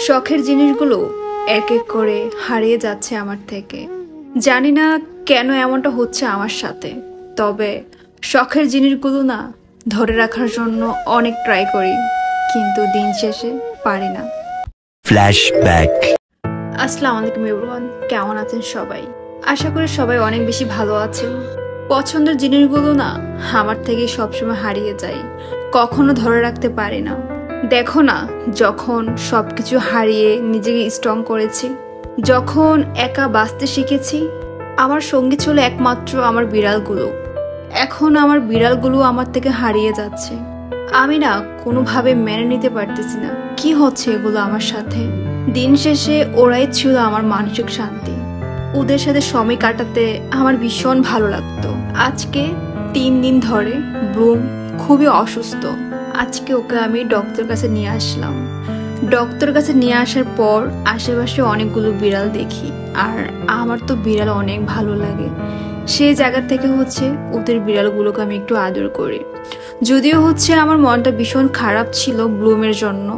শখের জিনিসগুলো এক এক করে হারিয়ে যাচ্ছে আমার থেকে। জানি না কেন এমনটা হচ্ছে আমার সাথে, তবে শখের জিনিসগুলো না ধরে রাখার জন্য অনেক ট্রাই করি, কিন্তু দিন শেষে পারি না। ফ্ল্যাশব্যাক। আসসালামু আলাইকুম এভরিওয়ান, কেমন আছেন সবাই? আশা করি সবাই অনেক বেশি ভালো আছেন। পছন্দের জিনিসগুলো না আমার থেকে সবসময় হারিয়ে যায়, কখনো ধরে রাখতে পারি না। দেখো না, যখন সবকিছু হারিয়ে নিজেকে স্ট্রং করেছি, যখন একা বাঁচতে শিখেছি, আমার সঙ্গী ছিল একমাত্র আমার বিড়ালগুলো। এখন আমার বিড়ালগুলো আমার থেকে হারিয়ে যাচ্ছে। আমি না কোনোভাবে মেনে নিতে পারতেছি না কি হচ্ছে এগুলো আমার সাথে। দিন শেষে ওরাই ছিল আমার মানসিক শান্তি। ওদের সাথে সময় কাটাতে আমার ভীষণ ভালো লাগতো। আজকে 3 দিন ধরে ব্লুম খুবই অসুস্থ। আজকে ওকে আমি ডক্টর কাছে নিয়ে আসলাম। ডক্টর কাছে নিয়ে আসার পর আশেপাশে অনেকগুলো বিড়াল দেখি, আর আমার তো বিড়াল অনেক ভালো লাগে। সেই জায়গা থেকে ওদের বিড়ালগুলোকে আমি একটু আদর করি। যদিও আমার মনটা ভীষণ খারাপ ছিল ব্লুমের জন্য।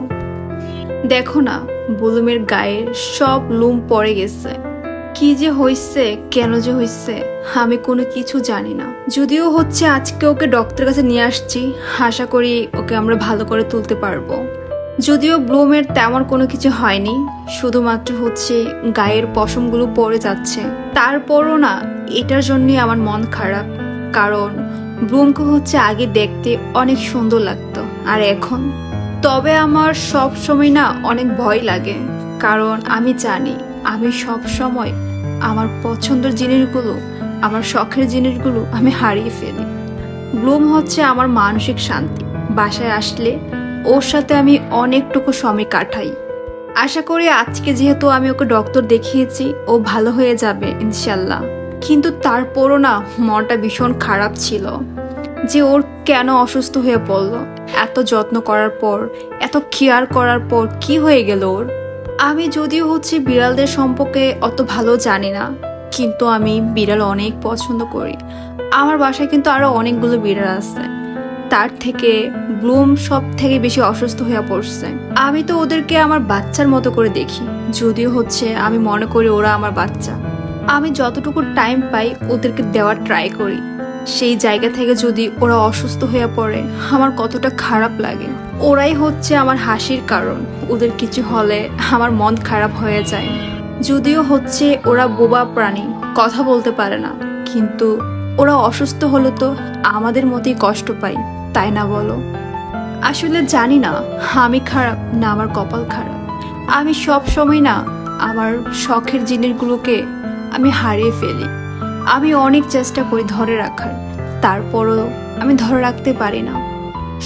দেখো না, ব্লুমের গায়ের সব লোম পড়ে গেছে। কি যে হয়েছে, কেন যে হয়েছে, আমি কোনো কিছু জানি না। যদিও আজকে ওকে ডক্টর কাছে নিয়ে আসছি, আশা করি ওকে আমরা ভালো করে তুলতে পারবো। যদিও ব্লুমের তেমন কোনো কিছু হয়নি, শুধুমাত্র গায়ের পশমগুলো পড়ে যাচ্ছে। তারপরও না এটার জন্যই আমার মন খারাপ, কারণ ব্লুমকে আগে দেখতে অনেক সুন্দর লাগতো, আর এখন। তবে আমার সব সময় না অনেক ভয় লাগে, কারণ আমি জানি আমি সব সময় আমার পছন্দের জিনিসগুলো, আমার শখের জিনিসগুলো আমি হারিয়ে ফেলি। ব্লুম আমার মানসিক শান্তি। বাসায় আসলে ওর সাথে আমি অনেকটুকু সময় কাটাই। আশা করি আজকে যেহেতু আমি ওকে ডক্টর দেখিয়েছি, ও ভালো হয়ে যাবে ইনশাল্লাহ। কিন্তু তারপরও না মনটা ভীষণ খারাপ ছিল যে ওর কেন অসুস্থ হয়ে পড়লো। এত যত্ন করার পর, এত কেয়ার করার পর কি হয়ে গেল ওর। আমি যদিও বিড়ালদের সম্পর্কে অত ভালো জানি না, কিন্তু আমি বিড়াল অনেক পছন্দ করি। আমার বাসায় কিন্তু আরো অনেকগুলো বিড়াল আছে, তার থেকে ব্লুম সব থেকে বেশি অসুস্থ হয়ে পড়ছে। আমি তো ওদেরকে আমার বাচ্চার মতো করে দেখি, যদিও আমি মনে করি ওরা আমার বাচ্চা। আমি যতটুকু টাইম পাই ওদেরকে দেওয়ার ট্রাই করি। সেই জায়গা থেকে যদি ওরা অসুস্থ হয়ে পড়ে, আমার কতটা খারাপ লাগে। ওরাই আমার হাসির কারণ। ওদের কিছু হলে আমার মন খারাপ হয়ে যায়। যদিও ওরা বোবা প্রাণী, কথা বলতে পারে না, কিন্তু ওরা অসুস্থ হলে তো আমাদের মতোই কষ্ট পাই, তাই না বলো? আসলে জানি না আমি খারাপ না আমার কপাল খারাপ। আমি সব সময় না আমার শখের জিনিসগুলোকে আমি হারিয়ে ফেলি। আমি অনেক চেষ্টা করি ধরে রাখার, তারপরও আমি ধরে রাখতে পারি না।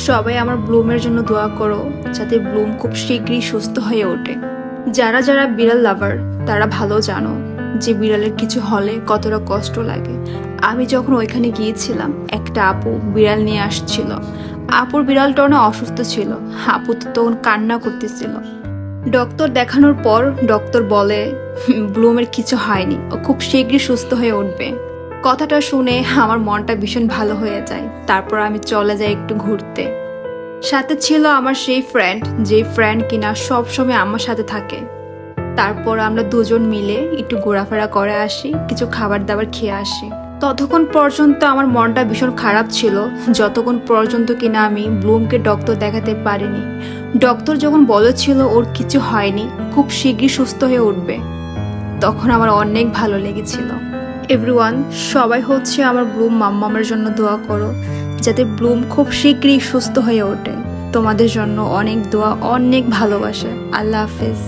সবাই আমার ব্লুমের জন্য দোয়া করো, যাতে ব্লুম খুব শীঘ্রই সুস্থ হয়ে ওঠে। যারা যারা বিড়াল লাভার তারা ভালো জানো যে বিড়ালের কিছু হলে কতটা কষ্ট লাগে। আমি যখন ওইখানে গিয়েছিলাম, একটা আপু বিড়াল নিয়ে আসছিল। আপুর বিড়ালটা অনেক অসুস্থ ছিল। আপু তো তখন কান্না করতেছিল। ডক্টর দেখানোর পর ডক্টর বলে ব্লুমের কিছু হয়নি, ও খুব শীঘ্রই সুস্থ হয়ে উঠবে। কথাটা শুনে আমার মনটা ভীষণ ভালো হয়ে যায়। তারপর আমি চলে যাই একটু ঘুরতে। সাথে ছিল আমার সেই ফ্রেন্ড, যে ফ্রেন্ড কিনা সবসময় আমার সাথে থাকে। তারপর আমরা দুজন মিলে একটু ঘোরাফেরা করে আসি, কিছু খাবার দাবার খেয়ে আসি। ততক্ষণ পর্যন্ত আমার মনটা ভীষণ খারাপ ছিল, যতক্ষণ পর্যন্ত কিনা আমি ব্লুমকে ডক্টর দেখাতে পারিনি। ডক্টর যখন বলেছিল ওর কিছু হয়নি, খুব শীঘ্রই সুস্থ হয়ে উঠবে, তখন আমার অনেক ভালো লেগেছিল। এভরিওয়ান, সবাই আমার ব্লুম মাম্মামের জন্য দোয়া করো, যাতে ব্লুম খুব শীঘ্রই সুস্থ হয়ে ওঠে। তোমাদের জন্য অনেক দোয়া, অনেক ভালোবাসা। আল্লাহ হাফেজ।